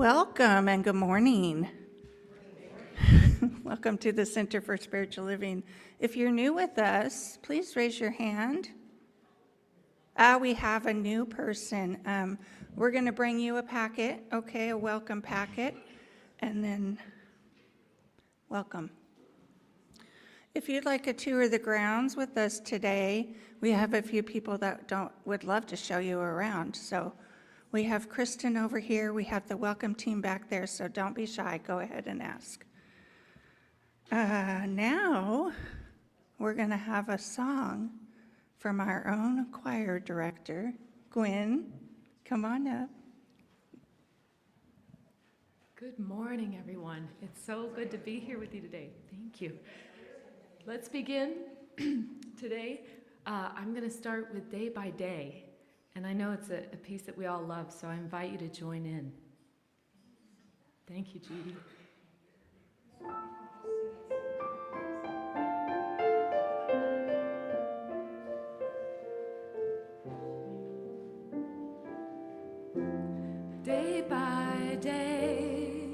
Welcome and good morning. Welcome to the Center for Spiritual Living. If you're new with us, please raise your hand. We have a new person. We're going to bring you a packet, okay, a welcome packet, and then welcome. If you'd like a tour of the grounds with us today, we have a few people that would love to show you around. So we have Kristen over here. We have the welcome team back there, so don't be shy. Go ahead and ask. Now we're going to have a song from our own choir director, Gwen. Come on up. Good morning, everyone. It's so good to be here with you today. Thank you. Let's begin. Today, I'm going to start with Day by Day. And I know it's a piece that we all love, so I invite you to join in. Thank you, Judy. Day by day,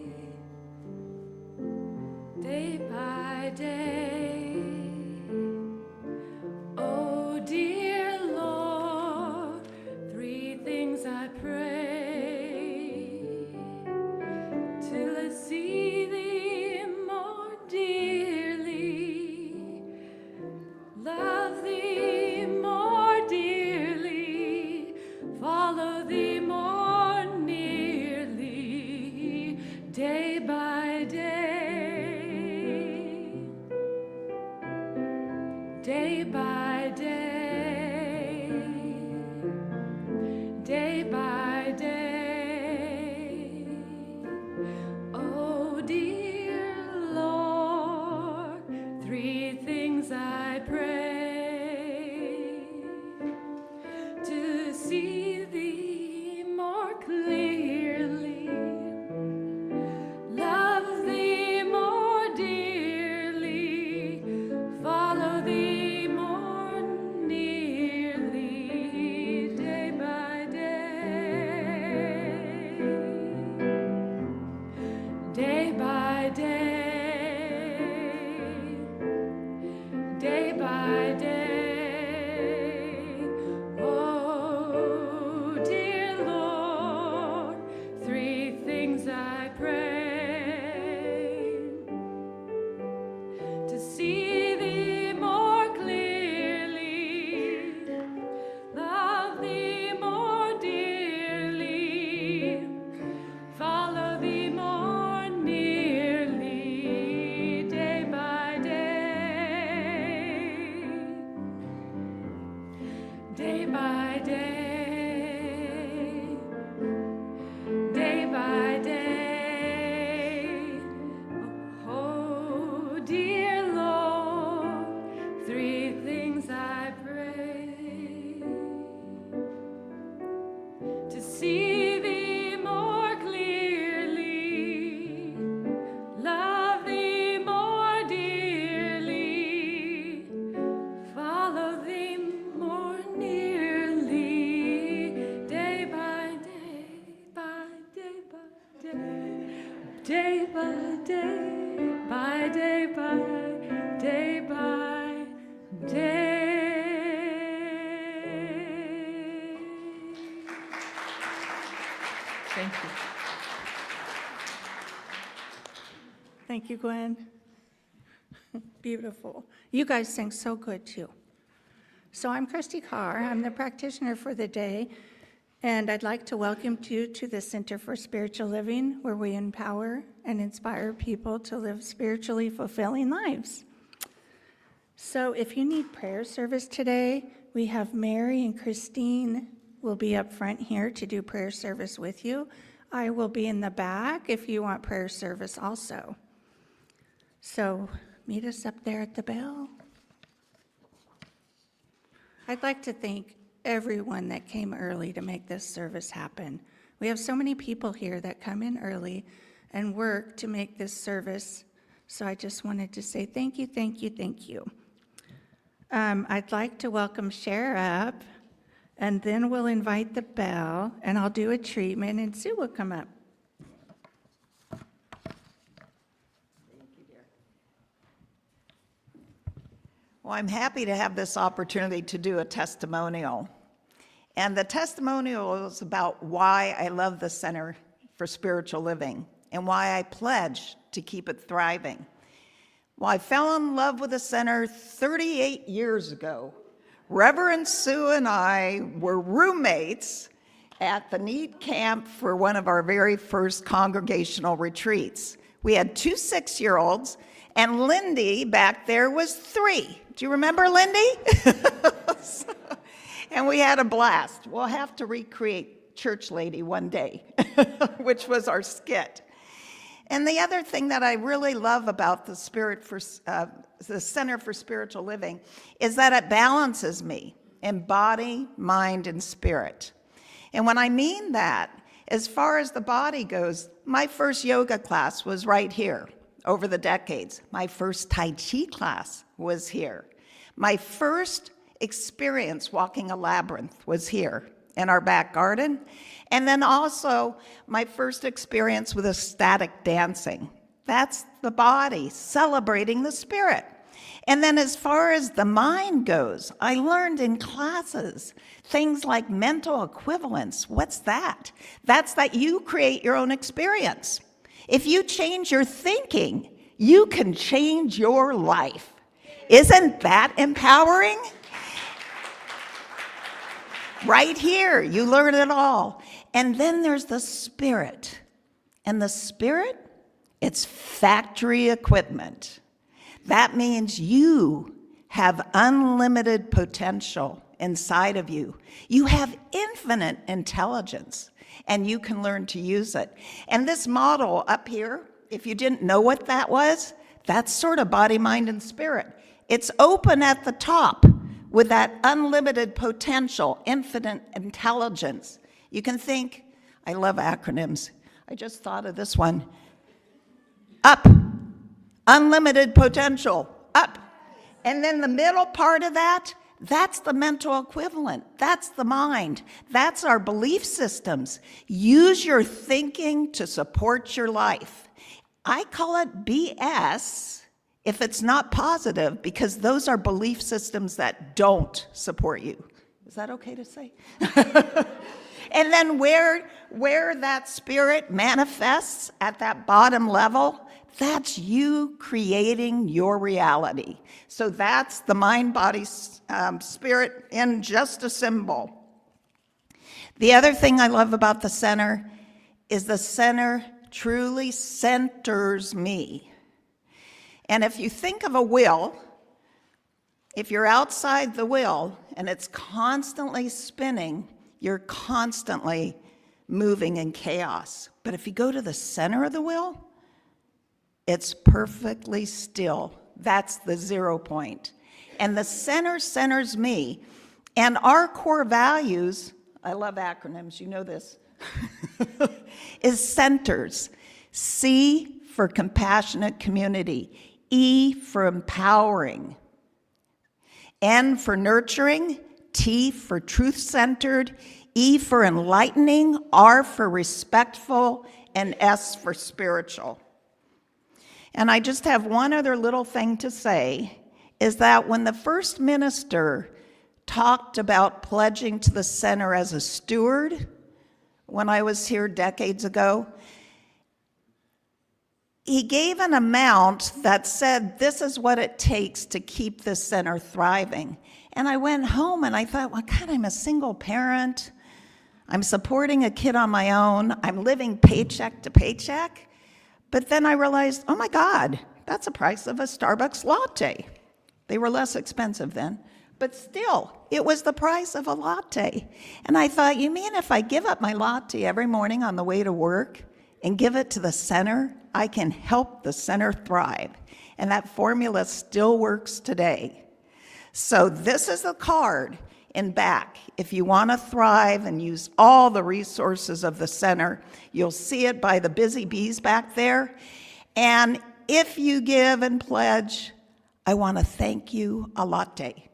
day by day, oh dear Lord, three things I pray, till I see thee more dearly, love thee more dearly, follow thee more nearly, day by day, day by day, day by day. Oh dear Lord, three things I pray, to see thee more clearly, love thee more dearly, follow thee more nearly, day by day, day by day, day by day. Oh, dear Lord, three things I pray, to see thee more clearly, love thee more dearly, follow thee more nearly, day by day, day by day, day by day. Oh, dear Lord, three things I pray, to see thee more clearly, love thee more dearly, follow thee more nearly, day by day, by day by day, day by day, by day by day by day. Thank you. Thank you, Gwen. Beautiful. You guys sing so good, too. So I'm Christy Carr. I'm the practitioner for the day, and I'd like to welcome you to the Center for Spiritual Living, where we empower and inspire people to live spiritually fulfilling lives. So if you need prayer service today, we have Mary and Christine will be up front here to do prayer service with you. I will be in the back if you want prayer service also. So meet us up there at the bell. I'd like to thank everyone that came early to make this service happen. We have so many people here that come in early and work to make this service, so I just wanted to say thank you, thank you, thank you. I'd like to welcome Cher up, and then we'll invite the bell, and I'll do a treatment, and Sue will come up. Well, I'm happy to have this opportunity to do a testimonial. And the testimonial is about why I love the Center for Spiritual Living and why I pledge to keep it thriving. Well, I fell in love with the center 38 years ago. Reverend Sue and I were roommates at the NEAT camp for one of our very first congregational retreats. We had 2 6-year-olds, and Lindy back there was 3. Do you remember Lindy? And we had a blast. We'll have to recreate Church Lady one day, which was our skit. And the other thing that I really love about the Center for Spiritual Living is that it balances me in body, mind, and spirit. And when I mean that, as far as the body goes, my first yoga class was right here over the decades. My first Tai Chi class was here. My first experience walking a labyrinth was here in our back garden. And then also my first experience with ecstatic dancing. That's the body celebrating the spirit. And then as far as the mind goes, I learned in classes things like mental equivalence. What's that? That's that you create your own experience. If you change your thinking, you can change your life. Isn't that empowering? Right here, you learn it all. And then there's the spirit. And the spirit, it's factory equipment. That means you have unlimited potential inside of you. You have infinite intelligence, and you can learn to use it. And this model up here, if you didn't know what that was, that's sort of body, mind, and spirit. It's open at the top with that unlimited potential, infinite intelligence. You can think, I love acronyms. I just thought of this one. Up, unlimited potential, up. And then the middle part of that, that's the mental equivalent. That's the mind. That's our belief systems. Use your thinking to support your life. I call it BS if it's not positive, because those are belief systems that don't support you. Is that okay to say? And then where that spirit manifests at that bottom level, that's you creating your reality. So that's the mind, body, spirit in just a symbol. The other thing I love about the center is the center truly centers me. And if you think of a wheel, if you're outside the wheel and it's constantly spinning, you're constantly moving in chaos. But if you go to the center of the wheel, it's perfectly still. That's the 0 point. And the center centers me. And our core values, I love acronyms, you know this, is centers. C for compassionate community. E for empowering. N for nurturing. T for truth-centered. E for enlightening. R for respectful. And S for spiritual. And I just have one other little thing to say, is that when the first minister talked about pledging to the center as a steward, when I was here decades ago, he gave an amount that said, this is what it takes to keep this center thriving. And I went home and I thought, well, God, I'm a single parent. I'm supporting a kid on my own. I'm living paycheck to paycheck. But then I realized, oh my God, that's the price of a Starbucks latte. They were less expensive then, but still, it was the price of a latte. And I thought, you mean if I give up my latte every morning on the way to work and give it to the center, I can help the center thrive. And that formula still works today. So this is the card in back. If you want to thrive and use all the resources of the center, you'll see it by the busy bees back there. And if you give and pledge, I want to thank you a latte.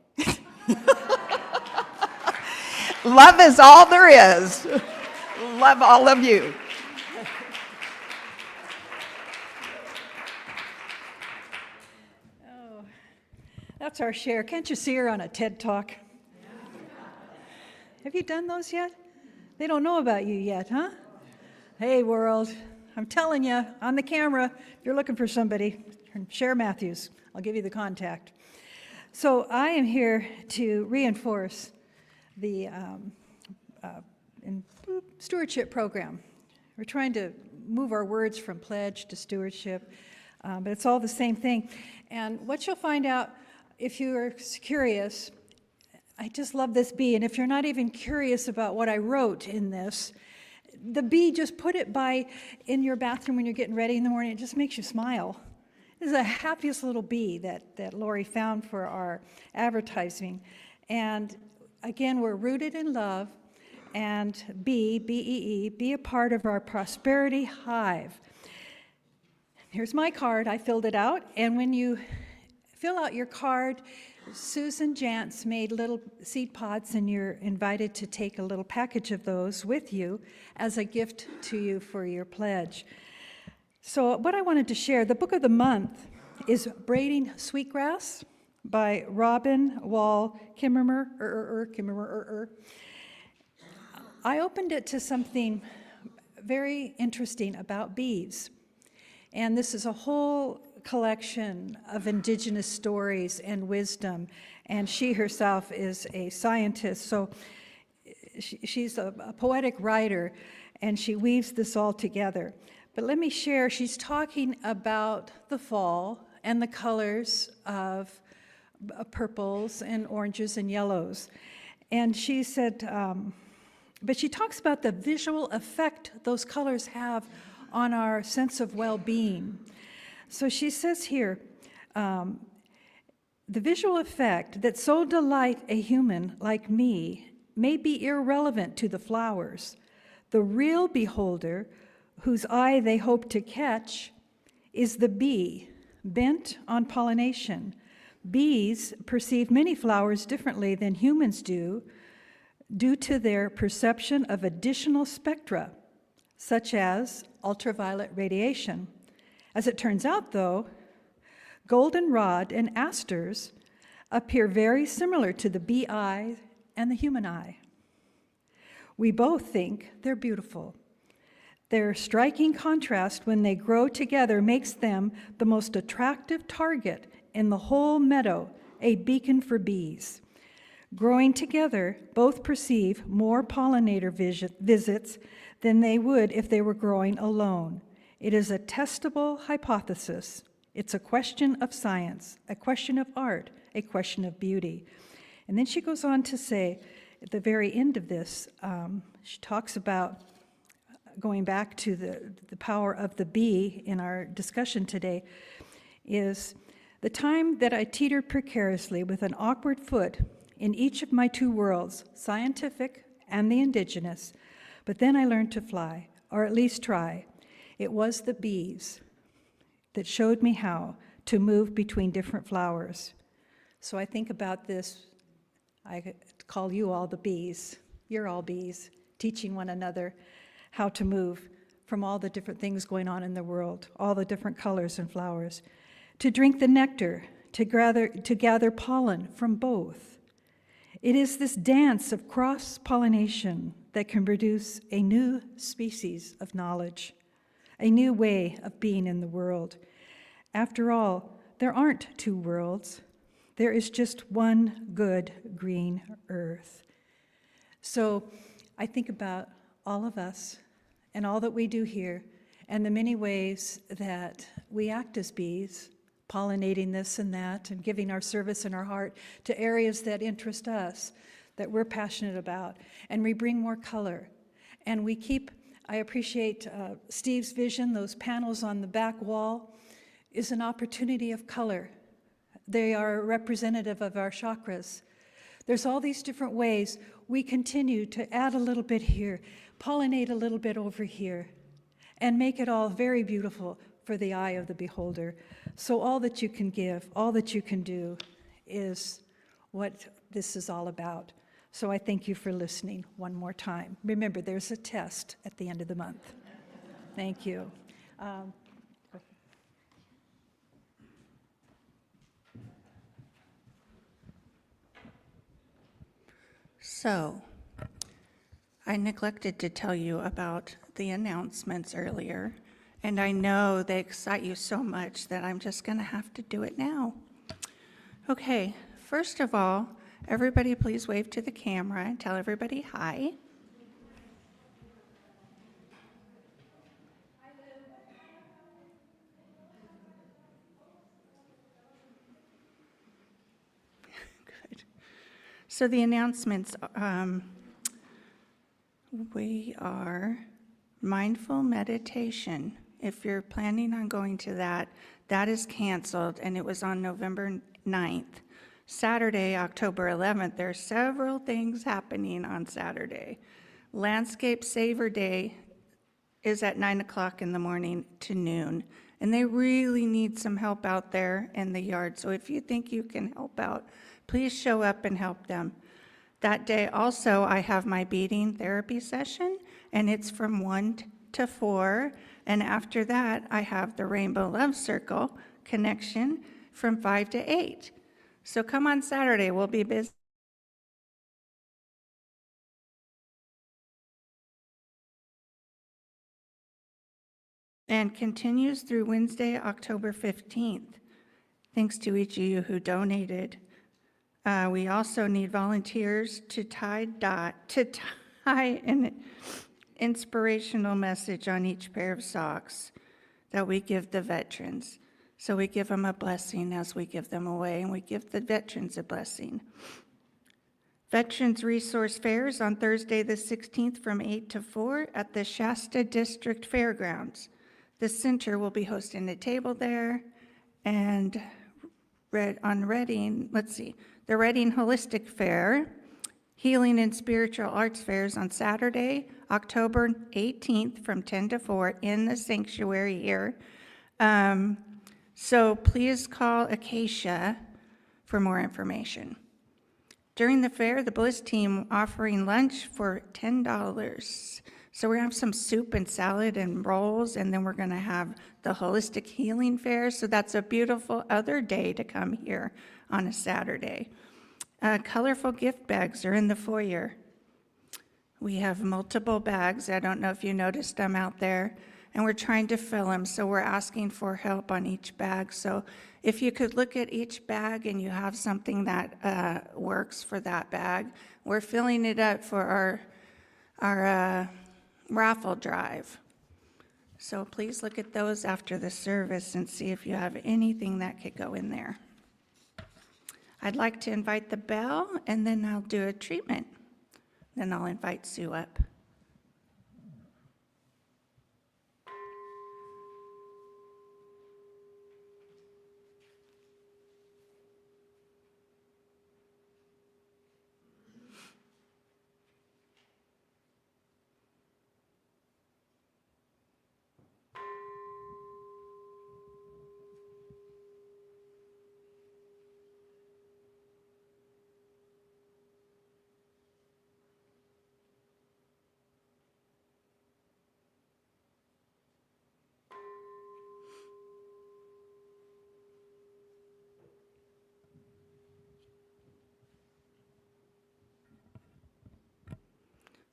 Love is all there is. Love all of you. That's our Cher. Can't you see her on a TED Talk? Have you done those yet? They don't know about you yet, huh? Hey, world. I'm telling you, on the camera, if you're looking for somebody, Cher Matthews. I'll give you the contact. So I am here to reinforce the stewardship program. We're trying to move our words from pledge to stewardship, but it's all the same thing. And what you'll find out, if you are curious, I just love this bee, and if you're not even curious about what I wrote in this, the bee, just put it by in your bathroom when you're getting ready in the morning. It just makes you smile. This is the happiest little bee that Lori found for our advertising. And again, we're rooted in love, and B-E-E, be a part of our prosperity hive. Here's my card. I filled it out, and when you fill out your card, Susan Jantz made little seed pods, and you're invited to take a little package of those with you as a gift to you for your pledge. So what I wanted to share, the book of the month is Braiding Sweetgrass by Robin Wall Kimmerer. I opened it to something very interesting about bees. And this is a whole collection of indigenous stories and wisdom. And she herself is a scientist, so she's a poetic writer, and she weaves this all together. But let me share, she's talking about the fall and the colors of purples and oranges and yellows. And she said, but she talks about the visual effect those colors have on our sense of well-being. So she says here, the visual effect that so delight a human like me may be irrelevant to the flowers. The real beholder, whose eye they hope to catch, is the bee, bent on pollination. Bees perceive many flowers differently than humans do, due to their perception of additional spectra, such as ultraviolet radiation. As it turns out, though, goldenrod and asters appear very similar to the bee eye and the human eye. We both think they're beautiful. Their striking contrast when they grow together makes them the most attractive target in the whole meadow, a beacon for bees. Growing together, both perceive more pollinator visits than they would if they were growing alone. It is a testable hypothesis. It's a question of science, a question of art, a question of beauty. And then she goes on to say, at the very end of this, she talks about going back to the power of the bee in our discussion today, is the time that I teetered precariously with an awkward foot in each of my two worlds, scientific and the indigenous, but then I learned to fly, or at least try. It was the bees that showed me how to move between different flowers. So I think about this, I call you all the bees. You're all bees, teaching one another how to move from all the different things going on in the world, all the different colors and flowers, to drink the nectar, to gather pollen from both. It is this dance of cross-pollination that can produce a new species of knowledge, a new way of being in the world. After all, there aren't two worlds. There is just one good green earth. So I think about all of us and all that we do here and the many ways that we act as bees, pollinating this and that and giving our service and our heart to areas that interest us, that we're passionate about, and we bring more color. And we keep, I appreciate Steve's vision, those panels on the back wall is an opportunity of color. They are representative of our chakras. There's all these different ways we continue to add a little bit here, pollinate a little bit over here, and make it all very beautiful for the eye of the beholder. So all that you can give, all that you can do is what this is all about. So I thank you for listening one more time. Remember, there's a test at the end of the month. Thank you. So, I neglected to tell you about the announcements earlier, and I know they excite you so much that I'm just going to have to do it now. Okay, first of all, everybody please wave to the camera and tell everybody hi. Good. So the announcements, we are mindful meditation. If you're planning on going to that, that is canceled, and it was on November 9th. Saturday, October 11th, there are several things happening on Saturday. Landscape Saver Day is at 9 o'clock in the morning to noon, and they really need some help out there in the yard. So if you think you can help out, please show up and help them. That day also, I have my beading therapy session, and it's from 1 to 4. And after that, I have the Rainbow Love Circle connection from 5 to 8. So come on Saturday, we'll be busy. And continues through Wednesday, October 15th. Thanks to each of you who donated. We also need volunteers to tie an inspirational message on each pair of socks that we give the veterans. So we give them a blessing as we give them away, and we give the veterans a blessing. Veterans Resource Fairs on Thursday the 16th from 8 to 4 at the Shasta District Fairgrounds. The center will be hosting a table there, and the Reading Holistic Fair, Healing and Spiritual Arts Fairs on Saturday, October 18th from 10 to 4 in the sanctuary here. So please call Acacia for more information. During the fair, the Bliss team offering lunch for $10. So we're going to have some soup and salad and rolls, and then we're going to have the Holistic Healing Fair. So that's a beautiful other day to come here on a Saturday. Colorful gift bags are in the foyer. We have multiple bags. I don't know if you noticed them out there, and we're trying to fill them. So we're asking for help on each bag. So if you could look at each bag and you have something that works for that bag, we're filling it up for our raffle drive. So please look at those after the service and see if you have anything that could go in there. I'd like to invite the bell, and then I'll do a treatment. Then I'll invite Sue up.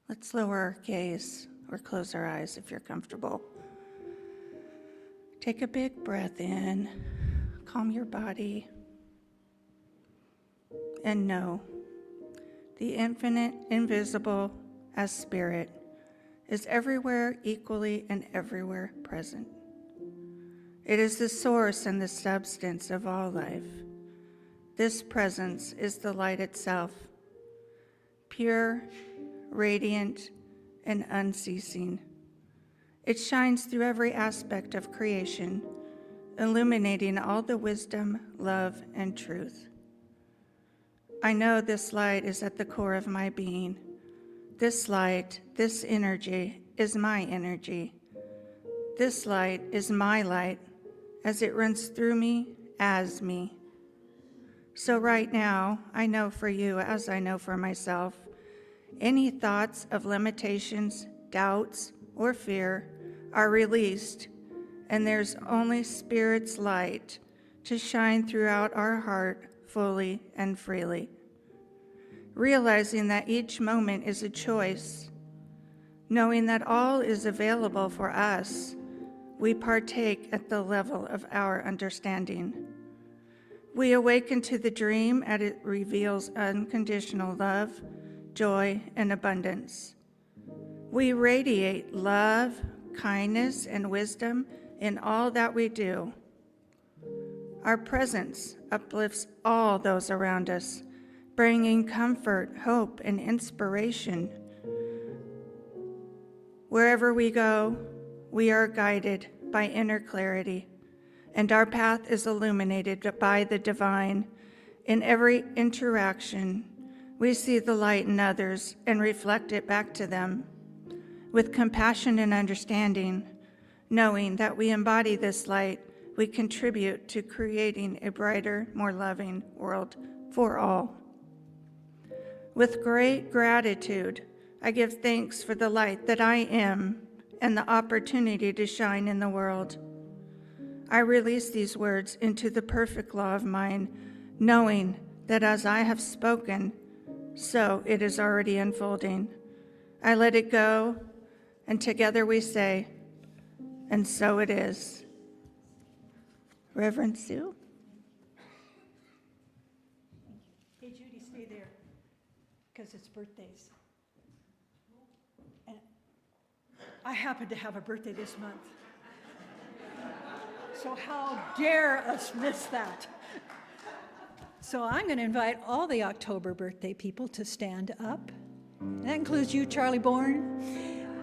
Let's lower our gaze or close our eyes if you're comfortable. Take a big breath in, calm your body, and know the infinite, invisible as spirit is everywhere equally and everywhere present. It is the source and the substance of all life. This presence is the light itself, pure, radiant, and unceasing. It shines through every aspect of creation, illuminating all the wisdom, love, and truth. I know this light is at the core of my being. This light, this energy, is my energy. This light is my light as it runs through me, as me. So right now, I know for you, as I know for myself, any thoughts of limitations, doubts, or fear are released, and there's only Spirit's light to shine throughout our heart fully and freely. realizing that each moment is a choice. Knowing that all is available for us, we partake at the level of our understanding. We awaken to the dream as it reveals unconditional love, joy, and abundance. We radiate love, kindness, and wisdom in all that we do. Our presence uplifts all those around us, bringing comfort, hope, and inspiration. Wherever we go, we are guided by inner clarity, and our path is illuminated by the divine. In every interaction, we see the light in others and reflect it back to them. With compassion and understanding, knowing that we embody this light, we contribute to creating a brighter, more loving world for all. With great gratitude, I give thanks for the light that I am and the opportunity to shine in the world. I release these words into the perfect law of mind, knowing that as I have spoken, so it is already unfolding. I let it go, and together we say, and so it is. Reverend Sue? Hey, Judy, stay there, because it's birthdays. And I happen to have a birthday this month. So how dare us miss that? So I'm going to invite all the October birthday people to stand up. That includes you, Charlie Bourne.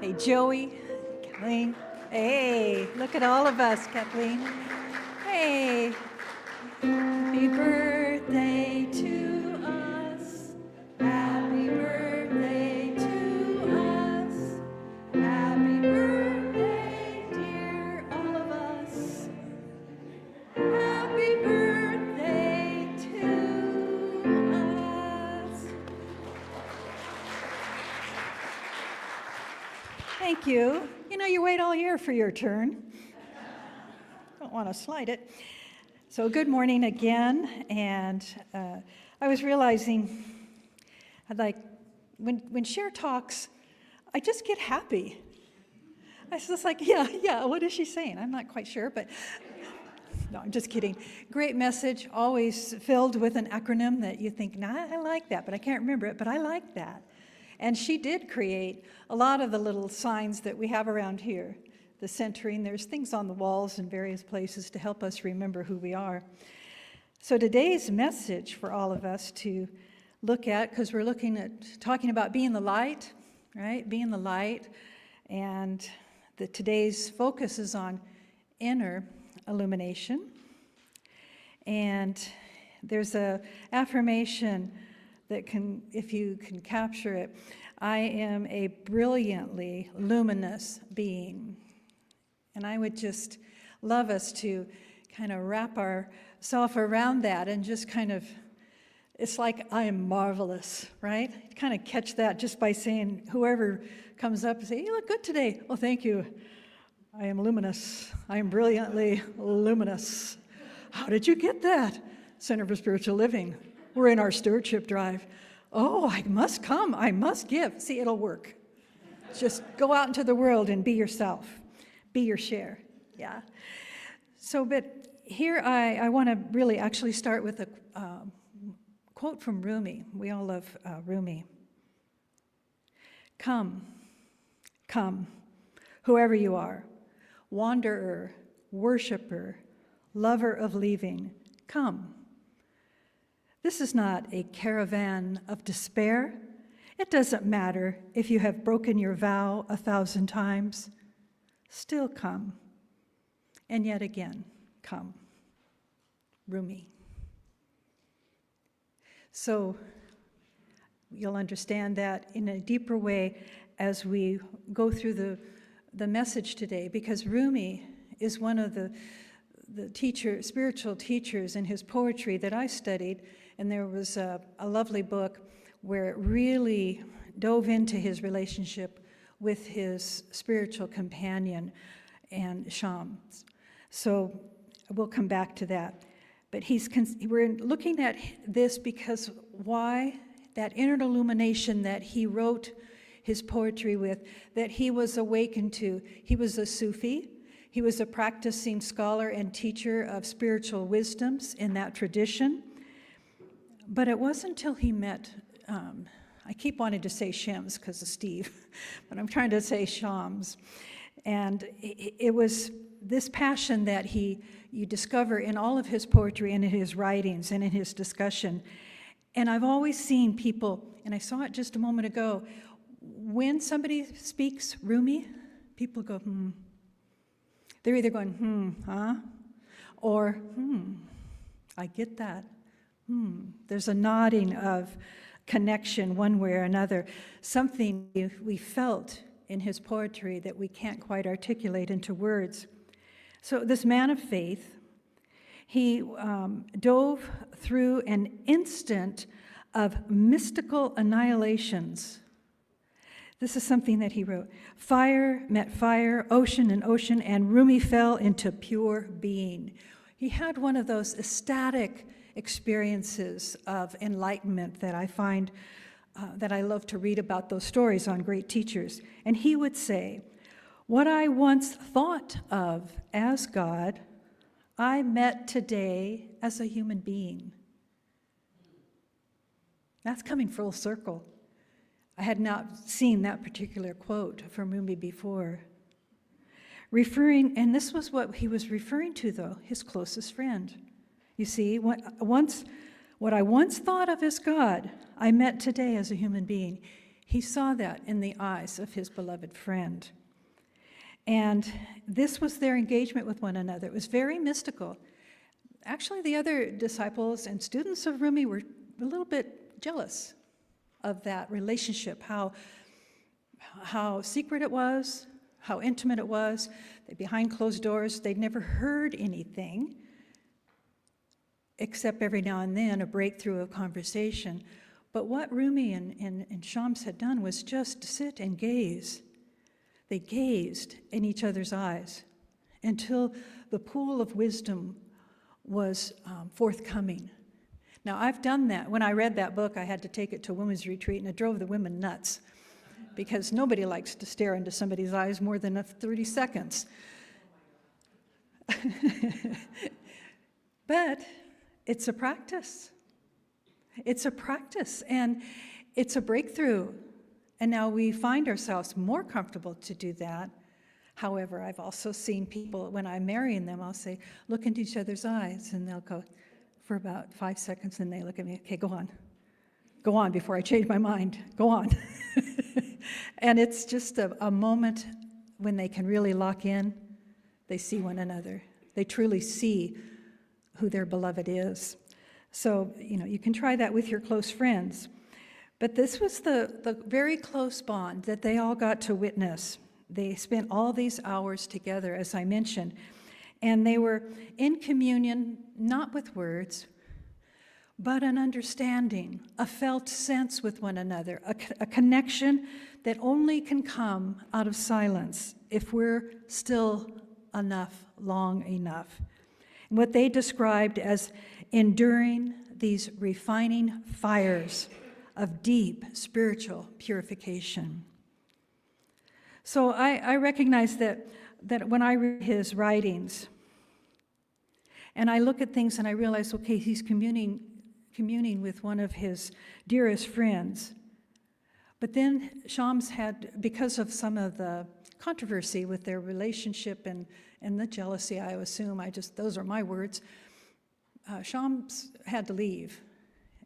Hey, Joey, Kathleen. Hey, look at all of us, Kathleen. Hey, happy birthday to us. Happy birthday to us. Happy birthday, dear all of us. Happy birthday to us. Thank you. You know, you wait all year for your turn. Don't want to slide it. So good morning again. And I was realizing, like, when Cher talks, I just get happy. I was just like, yeah, what is she saying? I'm not quite sure, but no, I'm just kidding. Great message, always filled with an acronym that you think, nah, I like that, but I can't remember it, but I like that. And she did create a lot of the little signs that we have around here. The centering, there's things on the walls in various places to help us remember who we are. So today's message for all of us to look at, because we're talking about being the light, right? Being the light. And today's focus is on inner illumination. And there's a affirmation that can, if you can capture it, I am a brilliantly luminous being. And I would just love us to kind of wrap ourselves around that and just kind of, it's like I am marvelous, right? Kind of catch that just by saying, whoever comes up and say, you look good today. Well, thank you. I am luminous. I am brilliantly luminous. How did you get that? Center for Spiritual Living. We're in our stewardship drive. Oh, I must come. I must give. See, it'll work. Just go out into the world and be yourself. Be your share. Yeah. So, but here I want to really actually start with a quote from Rumi. We all love Rumi. Come, whoever you are, wanderer, worshiper, lover of leaving, come. This is not a caravan of despair. It doesn't matter if you have broken your vow 1,000 times. Still come. And yet again, come. Rumi. So you'll understand that in a deeper way as we go through the message today, because Rumi is one of the spiritual teachers in his poetry that I studied. And there was a lovely book where it really dove into his relationship with his spiritual companion and Shams. So we'll come back to that. But we're looking at this because why? that inner illumination that he wrote his poetry with, that he was awakened to. He was a Sufi. He was a practicing scholar and teacher of spiritual wisdoms in that tradition. But it wasn't until he met, I keep wanting to say Shams because of Steve, but I'm trying to say Shams. And it was this passion that you discover in all of his poetry and in his writings and in his discussion. And I've always seen people, and I saw it just a moment ago, when somebody speaks Rumi, people go, They're either going, huh? Or, I get that. There's a nodding of connection one way or another, something we felt in his poetry that we can't quite articulate into words. So this man of faith, he dove through an instant of mystical annihilations. This is something that he wrote. Fire met fire, ocean and ocean, and Rumi fell into pure being. He had one of those ecstatic experiences of enlightenment that I find, that I love to read about those stories on great teachers. And he would say, what I once thought of as God, I met today as a human being. That's coming full circle. I had not seen that particular quote from Rumi before. And this was what he was referring to, though, his closest friend. You see, what I once thought of as God, I met today as a human being. He saw that in the eyes of his beloved friend. And this was their engagement with one another. It was very mystical. Actually, the other disciples and students of Rumi were a little bit jealous of that relationship, how secret it was, how intimate it was, that behind closed doors, they'd never heard anything, except every now and then a breakthrough of conversation. But what Rumi and Shams had done was just sit and gaze. They gazed in each other's eyes until the pool of wisdom was forthcoming. Now, I've done that. When I read that book, I had to take it to a women's retreat, and it drove the women nuts because nobody likes to stare into somebody's eyes more than 30 seconds. But it's a practice. It's a practice, and it's a breakthrough. And now we find ourselves more comfortable to do that. However, I've also seen people, when I'm marrying them, I'll say, look into each other's eyes, and they'll go for about 5 seconds, and they look at me, okay, go on. Go on before I change my mind. Go on. And it's just a moment when they can really lock in. They see one another. They truly see who their beloved is. So, you can try that with your close friends. But this was the very close bond that they all got to witness. They spent all these hours together, as I mentioned, and they were in communion, not with words, but an understanding, a felt sense with one another, a connection that only can come out of silence if we're still enough, long enough. And what they described as enduring these refining fires of deep spiritual purification. So I recognize that when I read his writings, and I look at things and I realize, okay, he's communing with one of his dearest friends. But then Shams had, because of some of the controversy with their relationship and the jealousy, I assume, those are my words, Shams had to leave.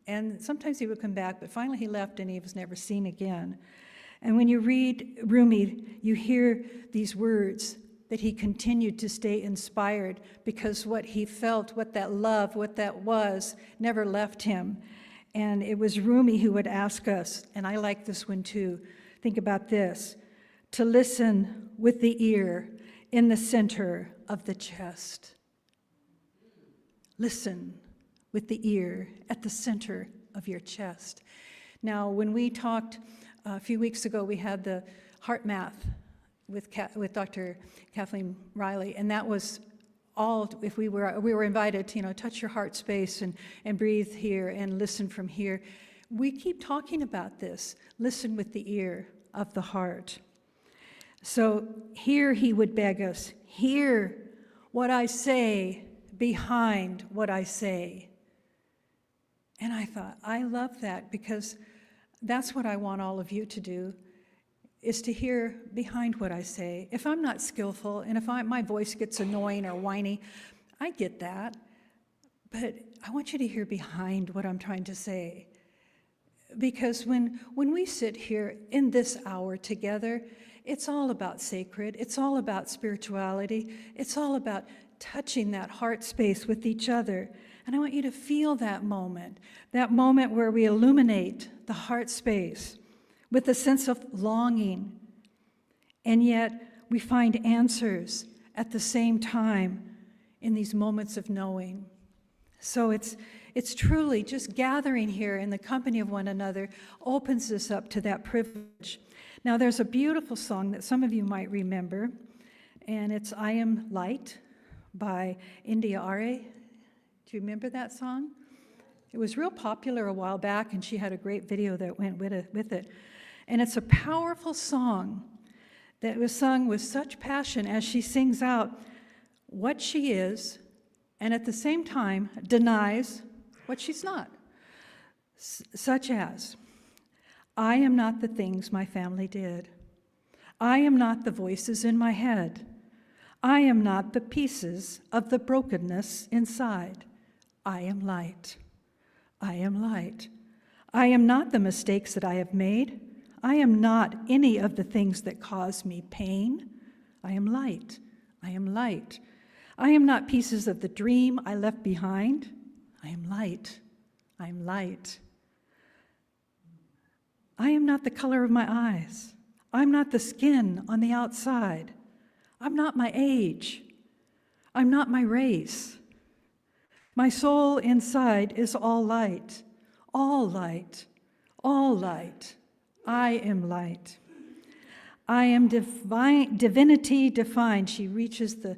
And sometimes he would come back, but finally he left and he was never seen again. And when you read Rumi, you hear these words that he continued to stay inspired because what he felt, what that love, what that was, never left him. And it was Rumi who would ask us, and I like this one too, think about this, to listen with the ear in the center of the chest. Listen with the ear at the center of your chest. Now, when we talked a few weeks ago, we had the heart math with Dr. Kathleen Riley, and that was all, if we were invited to, touch your heart space and breathe here and listen from here. we keep talking about this. Listen with the ear of the heart. So here he would beg us, hear what I say behind what I say. And I thought, I love that, because that's what I want all of you to do, is to hear behind what I say. If I'm not skillful, and if my voice gets annoying or whiny, I get that. But I want you to hear behind what I'm trying to say. Because when we sit here in this hour together, it's all about sacred. It's all about spirituality. It's all about touching that heart space with each other. And I want you to feel that moment where we illuminate the heart space with a sense of longing. And yet we find answers at the same time in these moments of knowing. So it's truly just gathering here in the company of one another opens us up to that privilege. Now, there's a beautiful song that some of you might remember, and it's I Am Light by India Are. Do you remember that song? It was real popular a while back, and she had a great video that went with it. And it's a powerful song that was sung with such passion as she sings out what she is, and at the same time denies what she's not. Such as, I am not the things my family did. I am not the voices in my head. I am not the pieces of the brokenness inside. I am light. I am light. I am not the mistakes that I have made. I am not any of the things that cause me pain. I am light. I am light. I am not pieces of the dream I left behind. I am light. I am light. I am not the color of my eyes. I'm not the skin on the outside. I'm not my age. I'm not my race. My soul inside is all light, all light, all light. I am light. I am divinity defined. She reaches the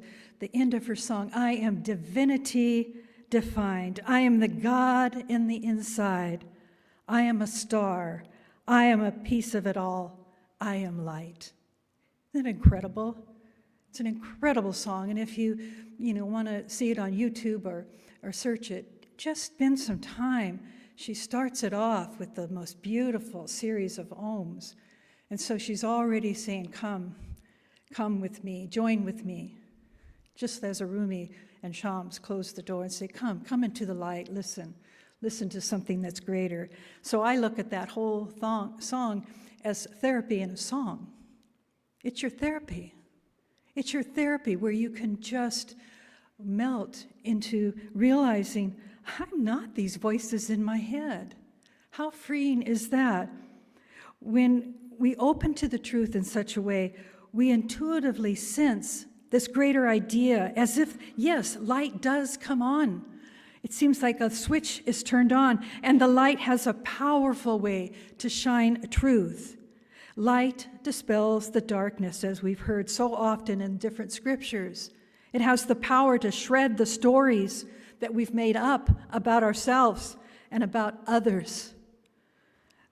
end of her song. I am divinity defined. I am the God in the inside. I am a star. I am a piece of it all. I am light. Isn't that incredible? It's an incredible song. And if you want to see it on YouTube or search it, just spend some time. She starts it off with the most beautiful series of ohms. And so she's already saying, come with me, join with me. Just as Arumi and Shams close the door and say, come into the light, listen to something that's greater. So I look at that whole song as therapy in a song. It's your therapy. It's your therapy where you can just melt into realizing, I'm not these voices in my head. How freeing is that? When we open to the truth in such a way, we intuitively sense this greater idea, as if, yes, light does come on. It seems like a switch is turned on, and the light has a powerful way to shine truth. Light dispels the darkness, as we've heard so often in different scriptures. It has the power to shred the stories that we've made up about ourselves and about others.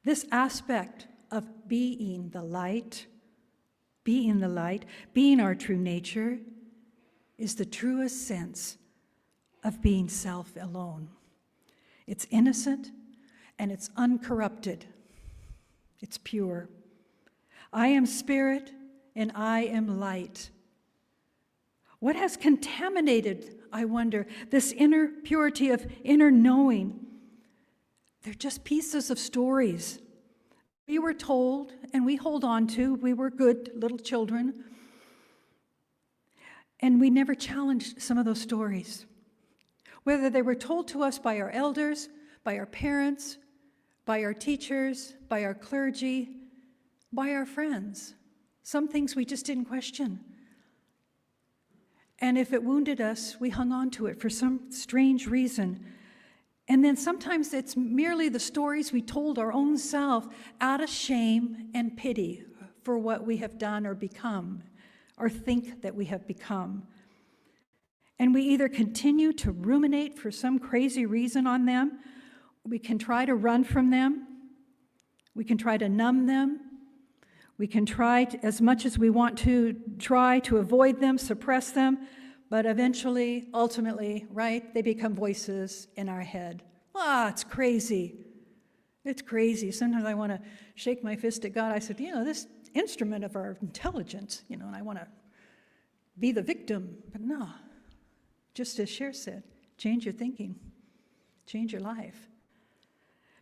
This aspect of being the light, being our true nature, is the truest sense of being self alone. It's innocent and it's uncorrupted. It's pure. I am spirit and I am light. What has contaminated, I wonder, this inner purity of inner knowing? They're just pieces of stories we were told and we hold on to. We were good little children. And we never challenged some of those stories. Whether they were told to us by our elders, by our parents, by our teachers, by our clergy, by our friends. Some things we just didn't question. And if it wounded us, we hung on to it for some strange reason. And then sometimes it's merely the stories we told our own self out of shame and pity for what we have done or become, or think that we have become. And we either continue to ruminate for some crazy reason on them, we can try to run from them, We can try to numb them. We can try as much as we want to try to avoid them, suppress them, but eventually, ultimately, right, they become voices in our head. It's crazy. It's crazy. Sometimes I want to shake my fist at God. I said, this instrument of our intelligence, and I want to be the victim. But no, just as Cher said, change your thinking, change your life.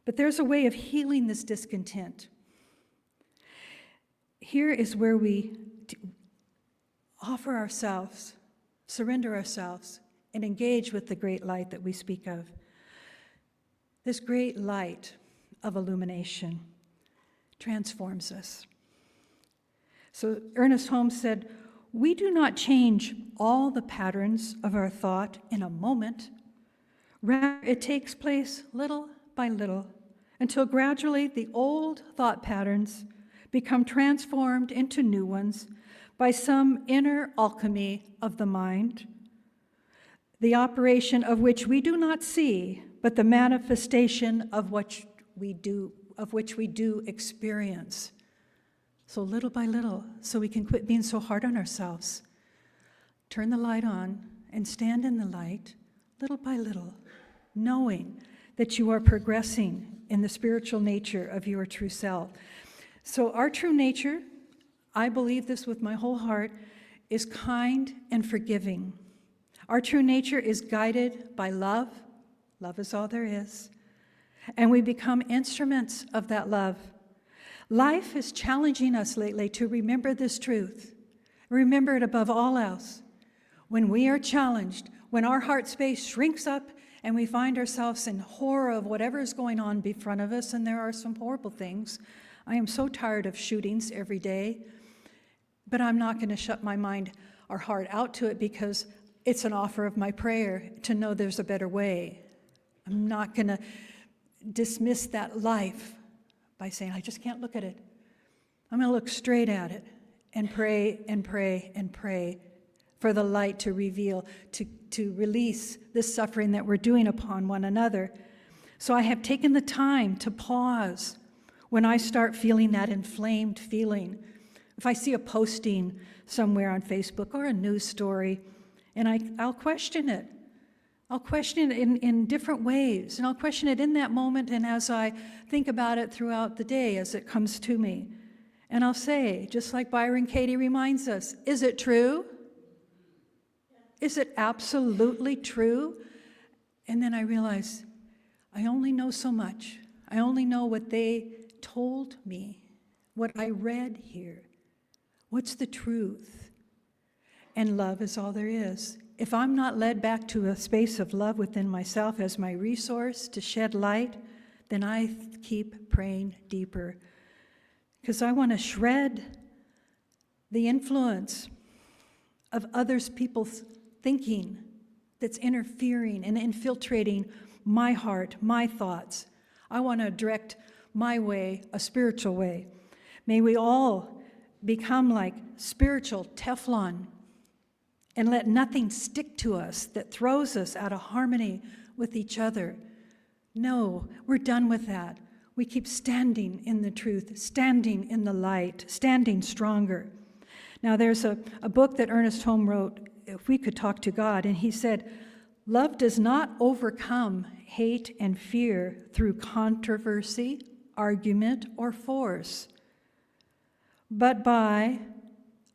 But there's a way of healing this discontent. Here is where we offer ourselves, surrender ourselves, and engage with the great light that we speak of. This great light of illumination transforms us. So Ernest Holmes said, "We do not change all the patterns of our thought in a moment. Rather, it takes place little by little until gradually the old thought patterns become transformed into new ones by some inner alchemy of the mind, the operation of which we do not see, but the manifestation of which we do experience." So little by little, so we can quit being so hard on ourselves. Turn the light on and stand in the light, little by little, knowing that you are progressing in the spiritual nature of your true self. So our true nature, I believe this with my whole heart, is kind and forgiving. Our true nature is guided by love. Love is all there is. And we become instruments of that love. Life is challenging us lately to remember this truth. Remember it above all else. When we are challenged, when our heart space shrinks up and we find ourselves in horror of whatever is going on in front of us, and there are some horrible things. I am so tired of shootings every day, but I'm not going to shut my mind or heart out to it because it's an offer of my prayer to know there's a better way. I'm not going to dismiss that life by saying, I just can't look at it. I'm going to look straight at it and pray and pray and pray for the light to reveal, to release this suffering that we're doing upon one another. So I have taken the time to pause when I start feeling that inflamed feeling. If I see a posting somewhere on Facebook or a news story, and I'll question it. I'll question it in different ways, and I'll question it in that moment and as I think about it throughout the day as it comes to me. And I'll say, just like Byron Katie reminds us, is it true? Is it absolutely true? And then I realize, I only know so much. I only know what they told me, what I read here. What's the truth? And love is all there is. If I'm not led back to a space of love within myself as my resource to shed light, then I keep praying deeper. Because I want to shred the influence of others people's thinking that's interfering and infiltrating my heart, my thoughts. I want to direct my way, a spiritual way. May we all become like spiritual Teflon and let nothing stick to us that throws us out of harmony with each other. No, we're done with that. We keep standing in the truth, standing in the light, standing stronger. Now, there's a book that Ernest Holmes wrote, If We Could Talk to God, and he said, "Love does not overcome hate and fear through controversy, argument, or force, but by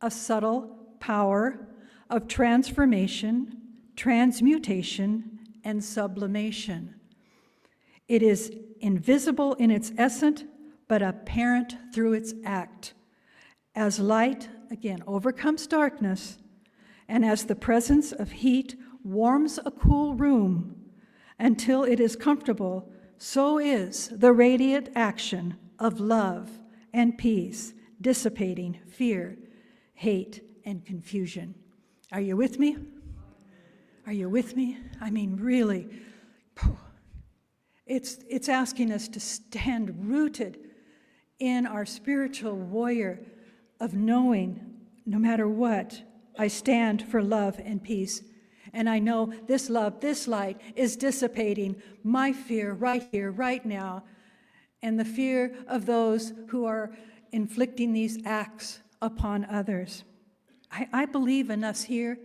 a subtle power of transformation, transmutation, and sublimation. It is invisible in its essence, but apparent through its act. As light, again, overcomes darkness, and as the presence of heat warms a cool room until it is comfortable, so is the radiant action of love and peace, dissipating fear, hate, and confusion." Are you with me? Are you with me? I mean, really, it's asking us to stand rooted in our spiritual warrior of knowing, no matter what, I stand for love and peace. And I know this love, this light is dissipating my fear right here, right now. and the fear of those who are inflicting these acts upon others. I believe in us here.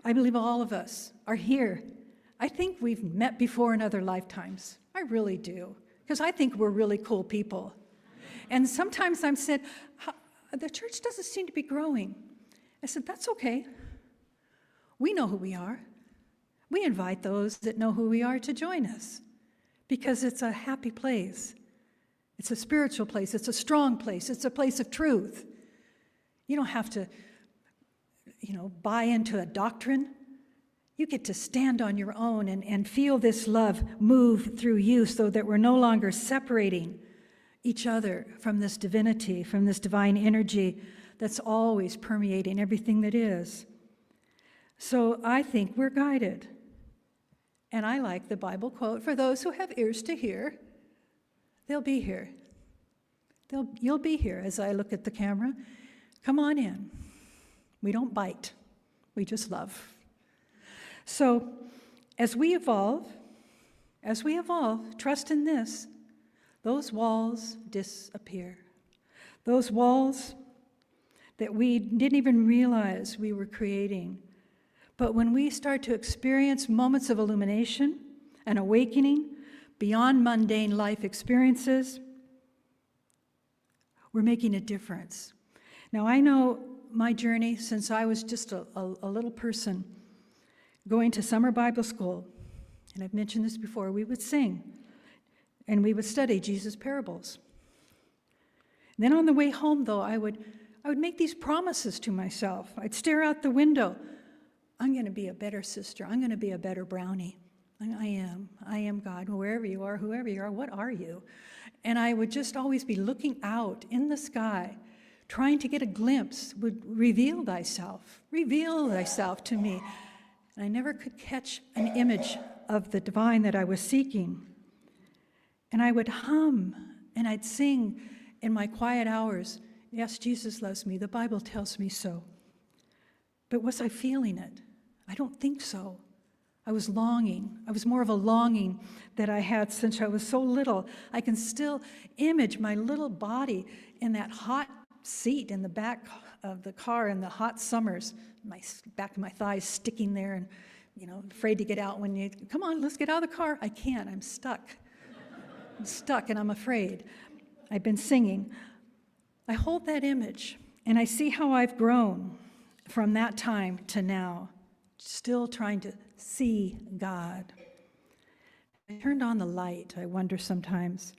I believe all of us are here. I think we've met before in other lifetimes. I really do, because I think we're really cool people. And sometimes I'm said, the church doesn't seem to be growing. I said, that's okay. We know who we are. We invite those that know who we are to join us, because it's a happy place. It's a spiritual place. It's a strong place. It's a place of truth. You don't have to, buy into a doctrine. You get to stand on your own and feel this love move through you so that we're no longer separating each other from this divinity, from this divine energy that's always permeating everything that is. So I think we're guided. And I like the Bible quote, for those who have ears to hear, they'll be here. You'll be here as I look at the camera. Come on in. We don't bite. We just love. So as we evolve, trust in this, those walls disappear. Those walls that we didn't even realize we were creating. But when we start to experience moments of illumination and awakening beyond mundane life experiences, we're making a difference. Now, I know my journey since I was just a little person going to summer Bible school, and I've mentioned this before, we would sing and we would study Jesus' parables. Then on the way home, though, I would make these promises to myself. I'd stare out the window. I'm going to be a better sister. I'm going to be a better brownie. I am God. Wherever you are, whoever you are, what are you? And I would just always be looking out in the sky, trying to get a glimpse, would reveal thyself to me. And I never could catch an image of the divine that I was seeking. And I would hum and I'd sing in my quiet hours, yes, Jesus loves me. The Bible tells me so. But was I feeling it? I don't think so. I was longing. I was more of a longing that I had since I was so little. I can still image my little body in that hot seat in the back of the car in the hot summers, my back of my thighs sticking there and, afraid to get out when you, come on, let's get out of the car. I can't. I'm stuck. I'm stuck and I'm afraid. I've been singing. I hold that image and I see how I've grown from that time to now, still trying to see God. I turned on the light, I wonder sometimes.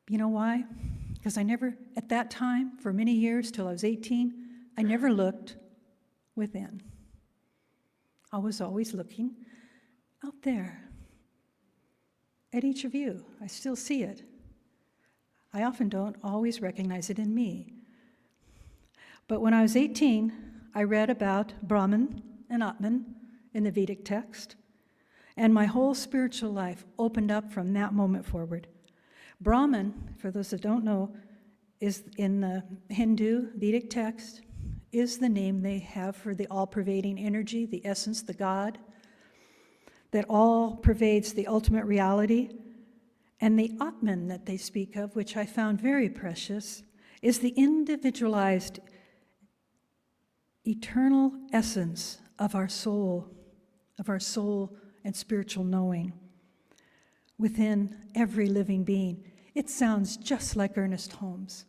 You know why? Because I never, at that time, for many years, till I was 18, I never looked within. I was always looking out there at each of you. I still see it. I often don't always recognize it in me. But when I was 18, I read about Brahman and Atman in the Vedic text, and my whole spiritual life opened up from that moment forward. Brahman, for those that don't know, is in the Hindu Vedic text, is the name they have for the all-pervading energy, the essence, the God, that all pervades the ultimate reality. And the Atman that they speak of, which I found very precious, is the individualized eternal essence of our soul and spiritual knowing within every living being. It sounds just like Earnest Holmes.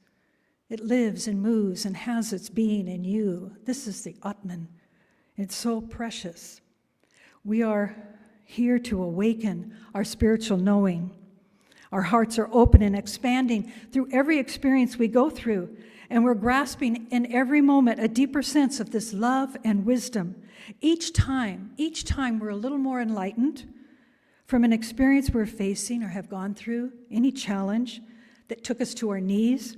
It lives and moves and has its being in you. This is the Atman. It's so precious. We are here to awaken our spiritual knowing. Our hearts are open and expanding through every experience we go through, and we're grasping in every moment a deeper sense of this love and wisdom. Each time we're a little more enlightened from an experience we're facing or have gone through, any challenge that took us to our knees.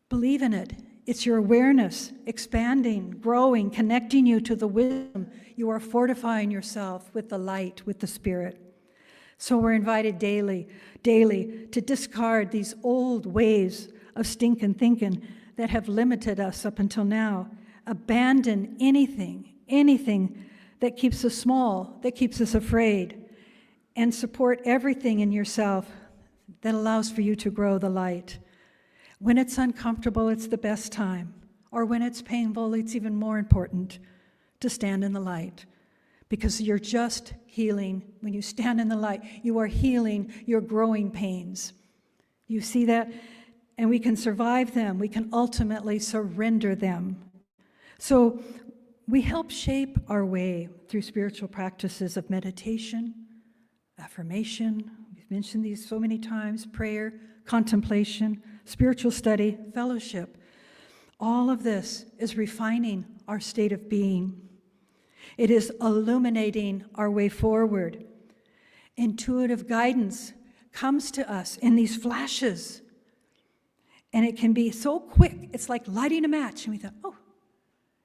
Believe in it. It's your awareness expanding, growing, connecting you to the wisdom. You are fortifying yourself with the light, with the Spirit. So we're invited daily to discard these old ways of stinking thinking that have limited us up until now. Abandon anything that keeps us small, that keeps us afraid, and support everything in yourself that allows for you to grow the light. When it's uncomfortable, it's the best time. Or when it's painful, it's even more important to stand in the light. Because you're just healing. When you stand in the light, you are healing your growing pains. You see that? And we can survive them. We can ultimately surrender them. So we help shape our way through spiritual practices of meditation, affirmation, we've mentioned these so many times, prayer, contemplation, spiritual study, fellowship. All of this is refining our state of being. It is illuminating our way forward. Intuitive guidance comes to us in these flashes. And it can be so quick, it's like lighting a match. And we thought, oh.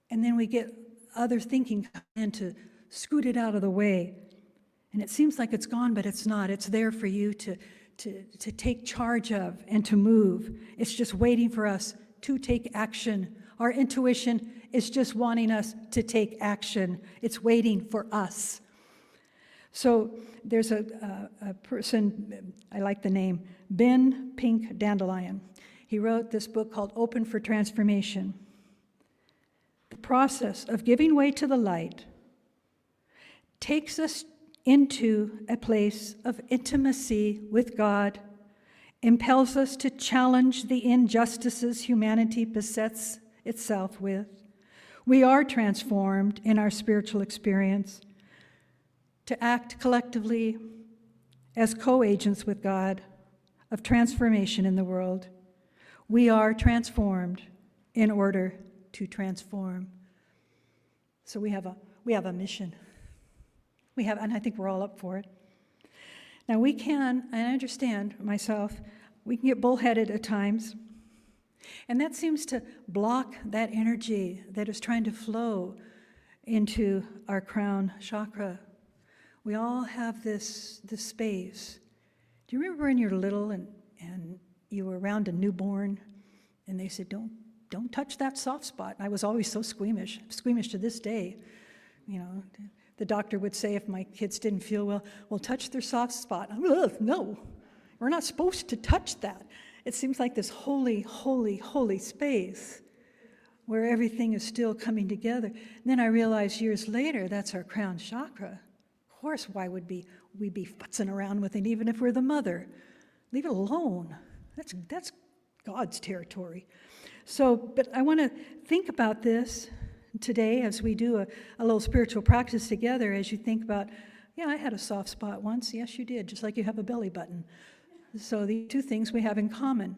And then we get other thinking in to scoot it out of the way. And it seems like it's gone, but it's not. It's there for you to take charge of and to move. It's just waiting for us to take action. Our intuition is just wanting us to take action. It's waiting for us. So there's a person, I like the name, Ben Pink Dandelion. He wrote this book called Open for Transformation. The process of giving way to the light takes us into a place of intimacy with God, impels us to challenge the injustices humanity besets itself with. We are transformed in our spiritual experience to act collectively as co-agents with God of transformation in the world. We are transformed in order to transform. So we have a mission. And I think we're all up for it. Now we can, and I understand myself, we can get bullheaded at times. And that seems to block that energy that is trying to flow into our crown chakra. We all have this space. Do you remember when you were little and you were around a newborn and they said, don't touch that soft spot? And I was always so squeamish to this day. You know, the doctor would say if my kids didn't feel well, touch their soft spot. No, we're not supposed to touch that. It seems like this holy, holy, holy space where everything is still coming together. And then I realized years later, that's our crown chakra. Of course, why would we be futzing around with it, even if we're the mother? Leave it alone. That's God's territory. So, but I want to think about this today as we do a little spiritual practice together, as you think about, yeah, I had a soft spot once. Yes, you did, just like you have a belly button. So the two things we have in common.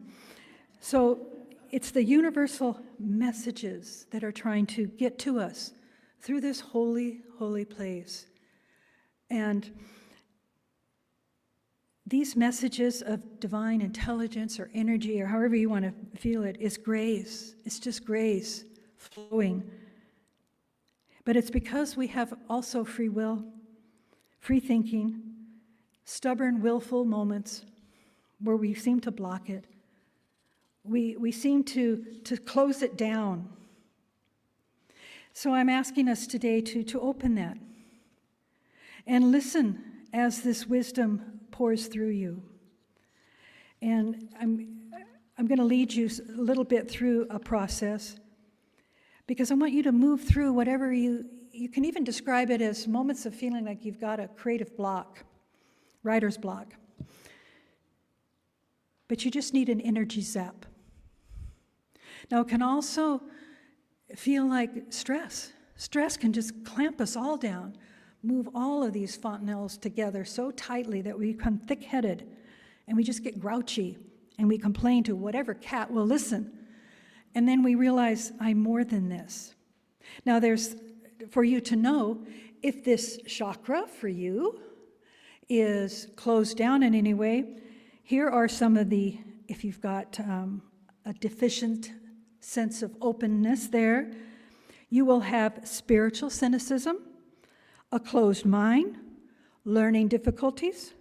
So it's the universal messages that are trying to get to us through this holy, holy place. And these messages of divine intelligence or energy, or however you want to feel it, is grace. It's just grace flowing. But it's because we have also free will, free thinking, stubborn, willful moments where we seem to block it. We seem to close it down. So I'm asking us today to open that and listen as this wisdom pours through you. And I'm going to lead you a little bit through a process because I want you to move through whatever you can even describe it as moments of feeling like you've got a creative block, writer's block. But you just need an energy zap. Now, it can also feel like stress. Stress can just clamp us all down, move all of these fontanelles together so tightly that we become thick-headed and we just get grouchy and we complain to whatever cat will listen. And then we realize, I'm more than this. Now, there's, for you to know, if this chakra for you is closed down in any way, here are some of the, if you've got a deficient sense of openness there, you will have spiritual cynicism, a closed mind, learning difficulties,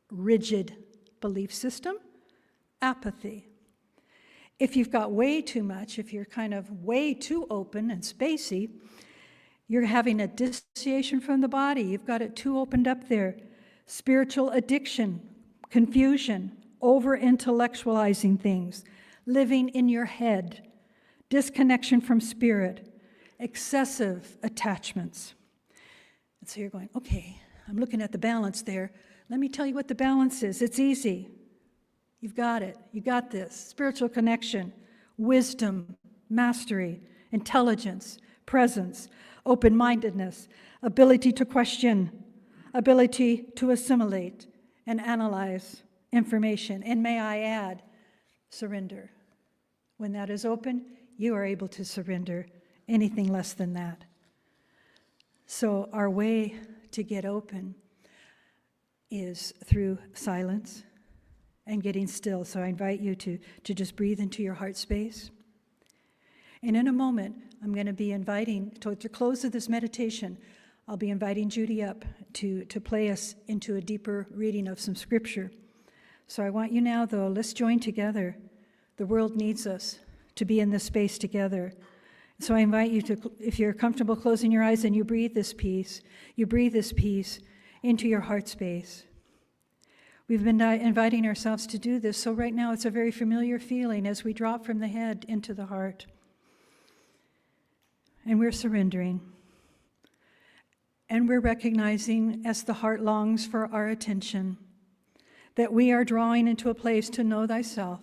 rigid belief system, apathy. If you've got way too much, if you're kind of way too open and spacey, you're having a dissociation from the body. You've got it too opened up there. Spiritual addiction, confusion, over-intellectualizing things, living in your head, disconnection from spirit, excessive attachments. And so you're going, okay, I'm looking at the balance there. Let me tell you what the balance is. It's easy. You've got it. You got this. Spiritual connection, wisdom, mastery, intelligence, presence, open-mindedness, ability to question, ability to assimilate and analyze information. And may I add, surrender. When that is open, you are able to surrender anything less than that. So our way to get open is through silence and getting still. So I invite you to just breathe into your heart space. And in a moment, I'm going to be inviting, toward the close of this meditation, I'll be inviting Judy up to play us into a deeper reading of some scripture. So I want you now, though, let's join together. The world needs us to be in this space together. So I invite you to, if you're comfortable closing your eyes and you breathe this peace into your heart space. We've been inviting ourselves to do this, so right now it's a very familiar feeling as we drop from the head into the heart. And we're surrendering. And we're recognizing, as the heart longs for our attention, that we are drawing into a place to know thyself,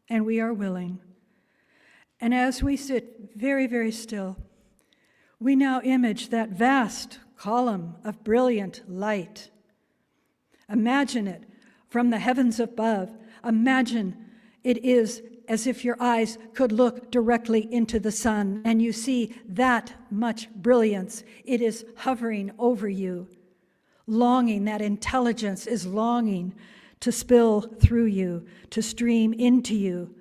and we are willing. And as we sit very, very still, we now image that vast column of brilliant light. Imagine it from the heavens above. Imagine it is as if your eyes could look directly into the sun and you see that much brilliance. It is hovering over you, longing, that intelligence is longing to spill through you, to stream into you,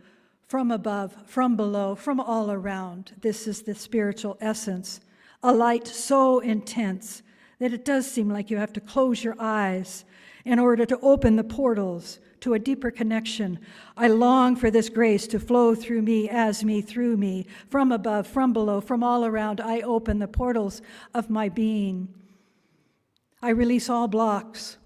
from above, from below, from all around. This is the spiritual essence, a light so intense that it does seem like you have to close your eyes in order to open the portals to a deeper connection. I long for this grace to flow through me, as me, through me, from above, from below, from all around. I open the portals of my being. I release all blocks.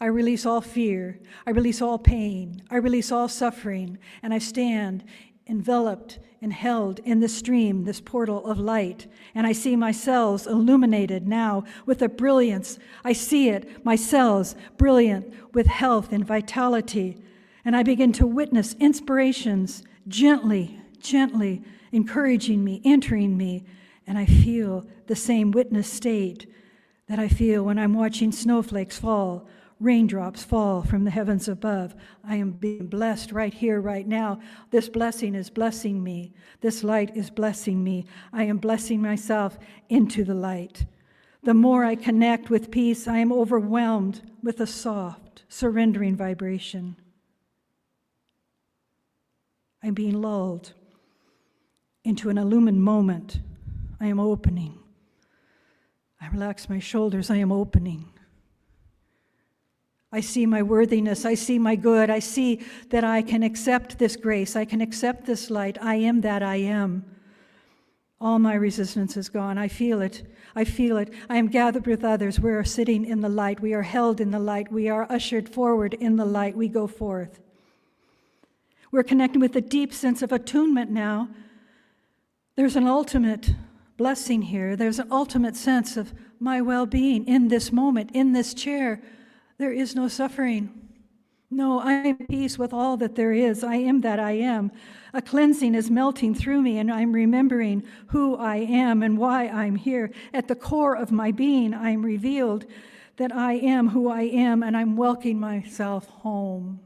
I release all fear. I release all pain. I release all suffering. And I stand enveloped and held in this stream, this portal of light. And I see my cells illuminated now with a brilliance. I see it, my cells brilliant with health and vitality. And I begin to witness inspirations gently, gently encouraging me, entering me. And I feel the same witness state that I feel when I'm watching snowflakes fall, raindrops fall from the heavens above. I am being blessed right here, right now. This blessing is blessing me. This light is blessing me. I am blessing myself into the light. The more I connect with peace, I am overwhelmed with a soft, surrendering vibration. I'm being lulled into an illumined moment. I am opening. I relax my shoulders. I am opening. I see my worthiness. I see my good. I see that I can accept this grace. I can accept this light. I am that I am. All my resistance is gone. I feel it. I feel it. I am gathered with others. We are sitting in the light. We are held in the light. We are ushered forward in the light. We go forth. We're connected with a deep sense of attunement now. There's an ultimate blessing here. There's an ultimate sense of my well-being in this moment, in this chair. There is no suffering. No, I am at peace with all that there is. I am that I am. A cleansing is melting through me, and I'm remembering who I am and why I'm here. At the core of my being, I'm revealed that I am who I am, and I'm welcoming myself home.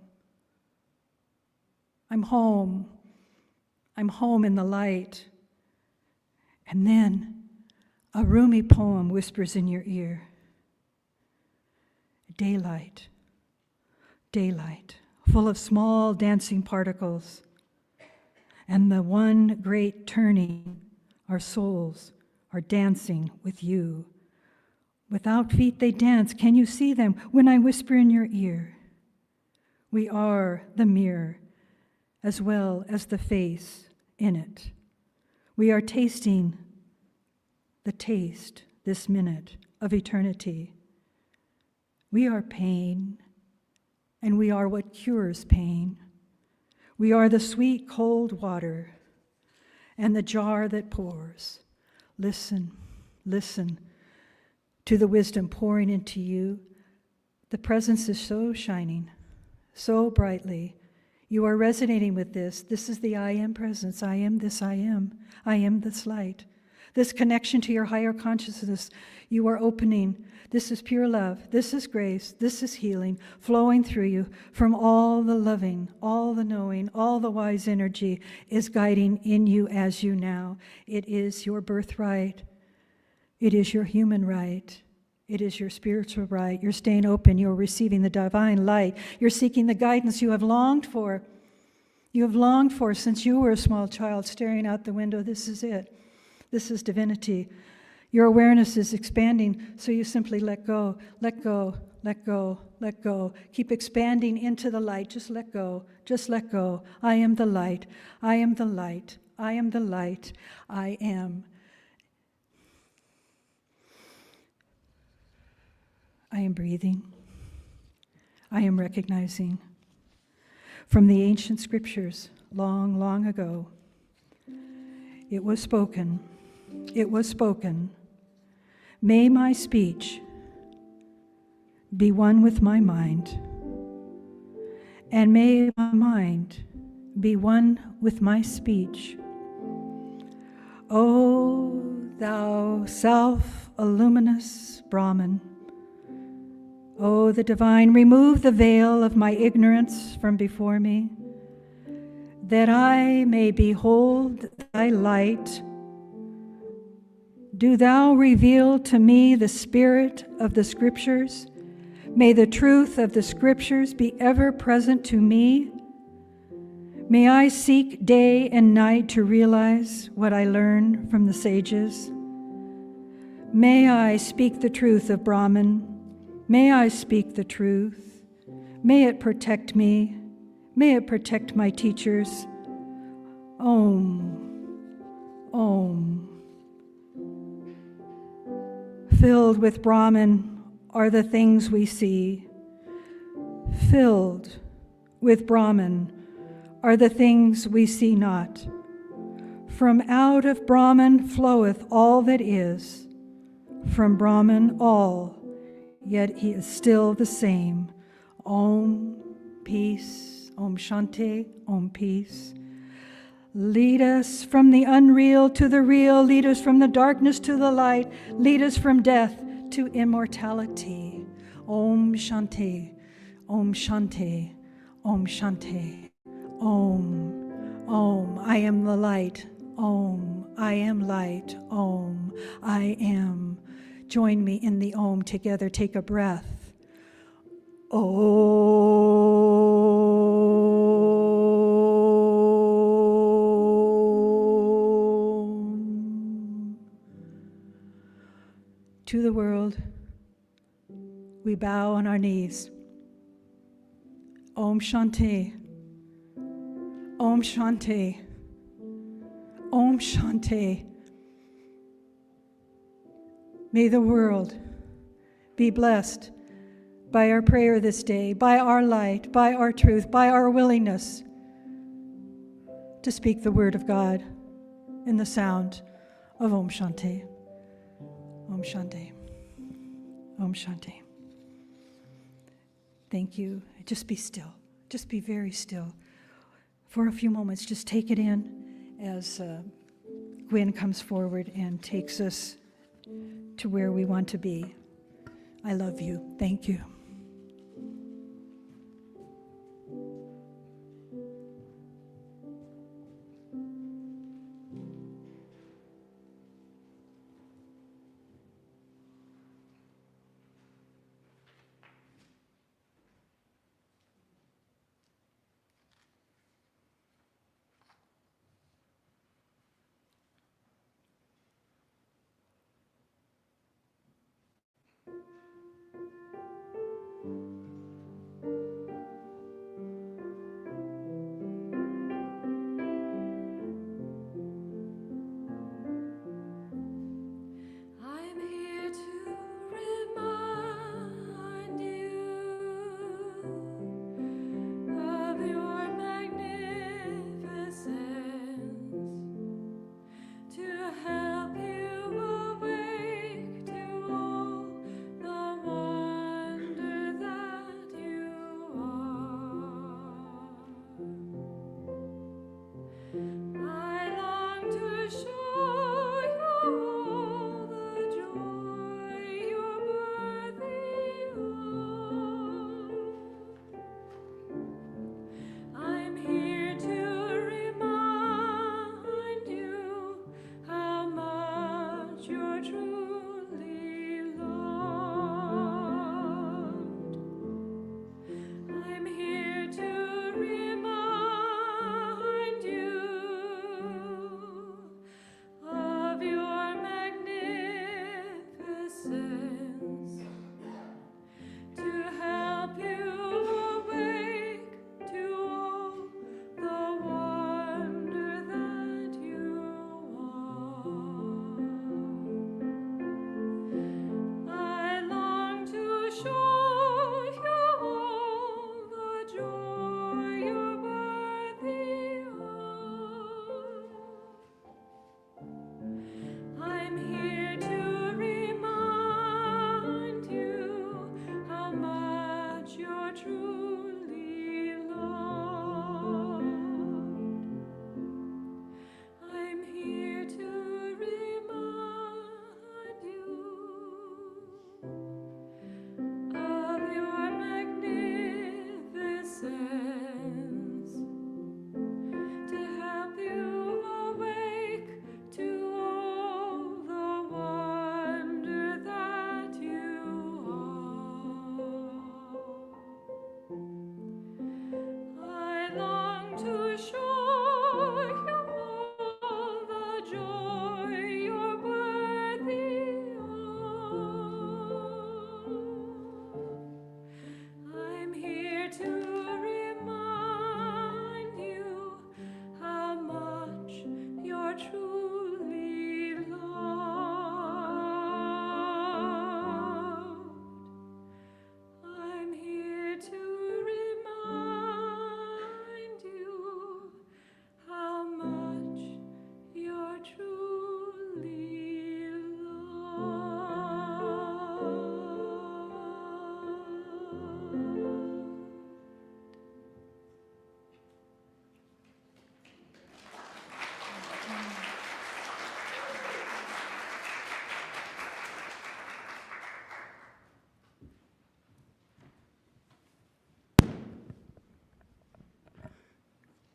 I'm home. I'm home in the light. And then a Rumi poem whispers in your ear. Daylight, daylight, full of small dancing particles. And the one great turning, our souls are dancing with you. Without feet they dance. Can you see them when I whisper in your ear? We are the mirror as well as the face in it. We are tasting the taste this minute of eternity. We are pain and we are what cures pain. We are the sweet cold water and the jar that pours. Listen, listen to the wisdom pouring into you. The presence is so shining, so brightly. You are resonating with this. This is the I am presence. I am this I am. I am this light. This connection to your higher consciousness, you are opening. This is pure love. This is grace. This is healing flowing through you from all the loving, all the knowing, all the wise energy is guiding in you as you now. It is your birthright. It is your human right. It is your spiritual right. You're staying open. You're receiving the divine light. You're seeking the guidance you have longed for. You have longed for since you were a small child staring out the window. This is it. This is divinity. Your awareness is expanding, so you simply let go, let go, let go, let go. Keep expanding into the light. Just let go. Just let go. I am the light. I am the light. I am the light. I am. I am breathing. I am recognizing. From the ancient scriptures, long, long ago, it was spoken. It was spoken. May my speech be one with my mind, and may my mind be one with my speech. O thou self-illuminous Brahman, O the divine, remove the veil of my ignorance from before me, that I may behold thy light. Do thou reveal to me the spirit of the scriptures. May the truth of the scriptures be ever present to me. May I seek day and night to realize what I learn from the sages. May I speak the truth of Brahman. May I speak the truth. May it protect me. May it protect my teachers. Om. Om. Filled with Brahman are the things we see. Filled with Brahman are the things we see not. From out of Brahman floweth all that is. From Brahman all, yet he is still the same. Om, peace. Om Shanti, Om, peace. Lead us from the unreal to the real. Lead us from the darkness to the light. Lead us from death to immortality. Om Shanti, Om Shanti, Om Shanti. Om, Om. I am the light. Om. I am light. Om. I am. Join me in the Om together. Take a breath. To the world, we bow on our knees. Om Shanti. Om Shanti. Om Shanti. May the world be blessed by our prayer this day, by our light, by our truth, by our willingness to speak the word of God in the sound of Om Shanti. Om Shanti. Om Shanti. Thank you. Just be still. Just be very still. For a few moments, just take it in as Gwen comes forward and takes us to where we want to be. I love you. Thank you.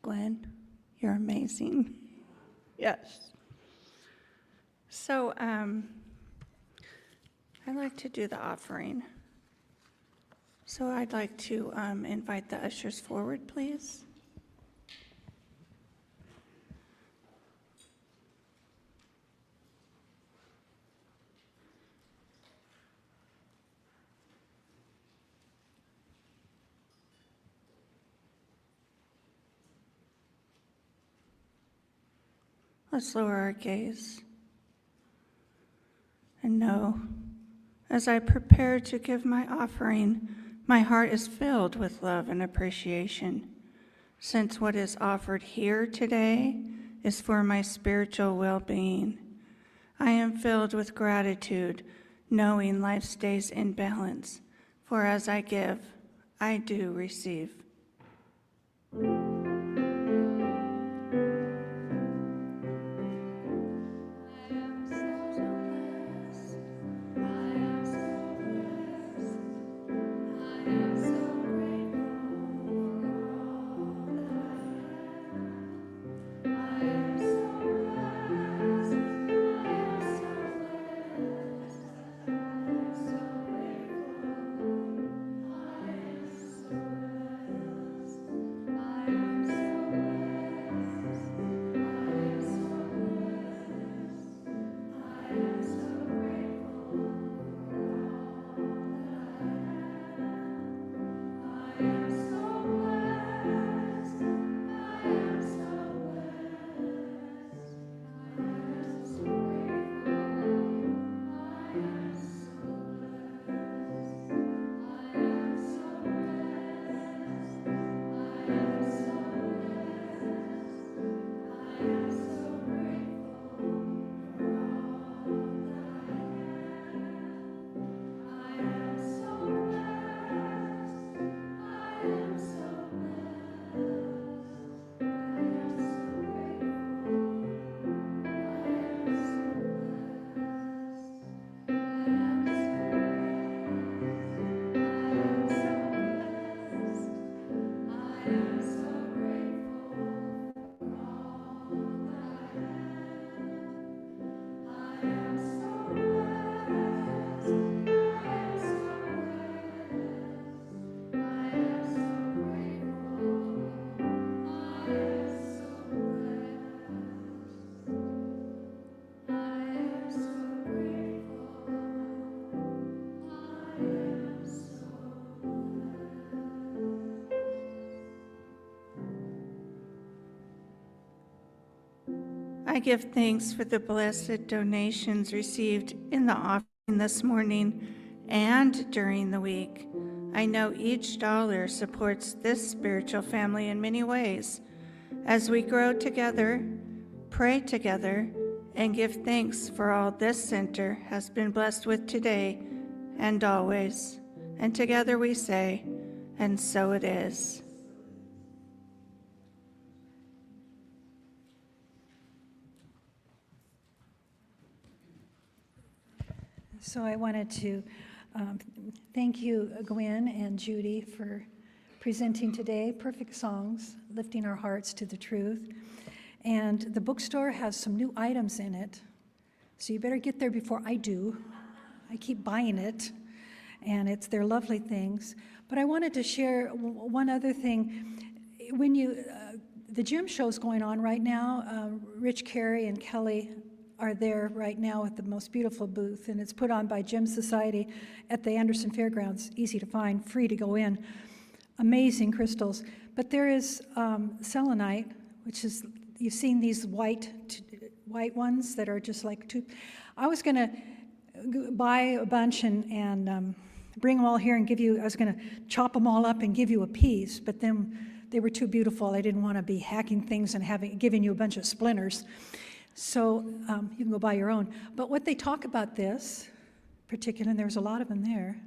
Gwen. You're amazing. Yes. So I'd like to do the offering. So I'd like to invite the ushers forward, please. Let's lower our gaze and know, as I prepare to give my offering, my heart is filled with love and appreciation, since what is offered here today is for my spiritual well-being. I am filled with gratitude, knowing life stays in balance, for as I give, I do receive. I give thanks for the blessed donations received in the offering this morning and during the week. I know each dollar supports this spiritual family in many ways. As we grow together, pray together, and give thanks for all this center has been blessed with today and always. And together we say, and so it is. So I wanted to thank you, Gwen and Judy, for presenting today perfect songs, lifting our hearts to the truth. And the bookstore has some new items in it, so you better get there before I do. I keep buying it, and they're lovely things. But I wanted to share one other thing. When the gym show's going on right now, Rich Carey and Kelly are there right now at the most beautiful booth, and it's put on by Gym Society at the Anderson Fairgrounds. Easy to find, free to go in. Amazing crystals. But there is selenite, which is, you've seen these white ones that are just like two. I was going to buy a bunch and bring them all here and give you, I was going to chop them all up and give you a piece, but then they were too beautiful. I didn't want to be hacking things and giving you a bunch of splinters. So you can go buy your own. But what they talk about this particular, and there's a lot of them there,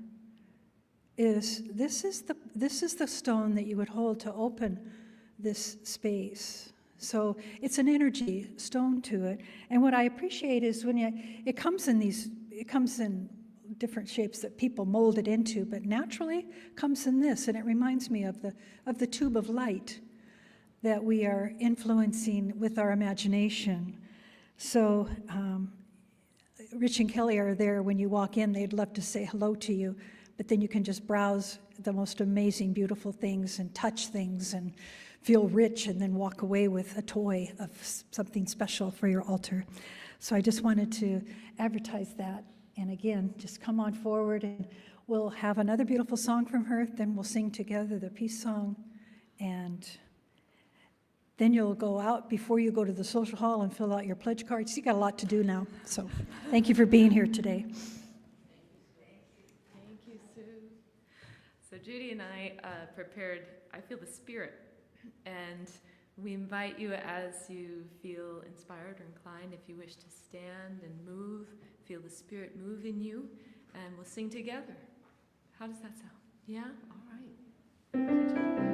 is this is the stone that you would hold to open this space. So it's an energy stone to it. And what I appreciate is when it comes in different shapes that people mold it into, but naturally comes in this, and it reminds me of the tube of light. that we are influencing with our imagination. So Rich and Kelly are there when you walk in. They'd love to say hello to you, but then you can just browse the most amazing, beautiful things and touch things and feel rich and then walk away with a toy of something special for your altar. So I just wanted to advertise that. And again, just come on forward and we'll have another beautiful song from her. Then we'll sing together the peace song. And then you'll go out before you go to the social hall and fill out your pledge cards. You got a lot to do now. So thank you for being here today. Thank you, Sue. So Judy and I prepared, I Feel the Spirit, and we invite you as you feel inspired or inclined, if you wish to stand and move, feel the Spirit move in you, and we'll sing together. How does that sound? Yeah? All right.